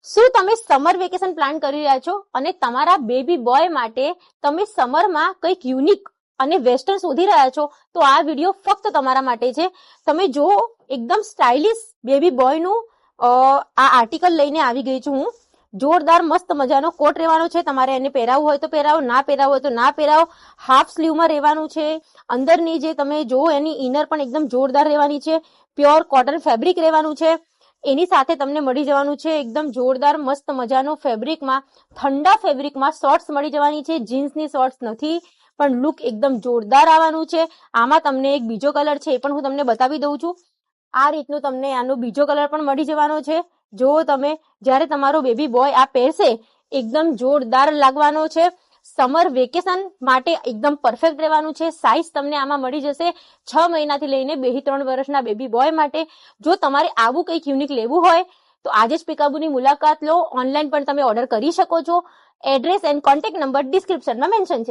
શું તમે summer vacation plan કરી રહ્યા છો અને તમારા બેબી બોય માટે તમે સમરમાં કંઈક યુનિક અને વેસ્ટર્ન શોધી રહ્યા છો? તો આ વિડીયો ફક્ત તમારા માટે છે. તમે જો એકદમ સ્ટાઇલિશ બેબી બોયનું આ આર્ટિકલ લઈને આવી ગઈ છું હું. જોરદાર મસ્ત મજાનો કોટ રહેવાનો છે. તમારે એને પહેરાવવું હોય તો પહેરાવો, ના પહેરાવવું હોય તો ના પહેરાવો. હાફ સ્લીવમાં રહેવાનું છે. અંદરની જે તમે જો એની ઇનર પણ એકદમ જોરદાર રહેવાની છે. પ્યોર કોટન ફેબ્રિક રહેવાનું છે. એની સાથે તમને મળી જવાનું છે એકદમ જોરદાર મસ્ત મજાનો ફેબ્રિકમાં, ઠંડા ફેબ્રિકમાં શોર્ટ્સ મળી જવાની છે. જીન્સની શોર્ટ્સ નથી, પણ લુક એકદમ જોરદાર આવવાનું છે. આમાં તમને એક બીજો કલર છે, એ પણ હું તમને બતાવી દઉં છું. આ રીતનું તમને આનો બીજો કલર પણ મળી જવાનો છે. જો તમે જ્યારે તમારો બેબી બોય આ પહેરશે એકદમ જોરદાર લાગવાનો છે. સમર વેકેશન માટે એકદમ પરફેક્ટ રહેવાનું છે. સાઇઝ તમને આમાં મળી જશે 6 મહિનાથી લઈને 2 થી 3 વર્ષના બેબી બોય માટે. જો તમારે આવું કંઈક યુનિક લેવું હોય તો આજે જ પિકાબુની મુલાકાત લો. ઓનલાઈન પણ તમે ઓર્ડર કરી શકો છો. એડ્રેસ એન્ડ કોન્ટેક્ટ નંબર ડિસ્ક્રિપ્શનમાં મેન્શન છે.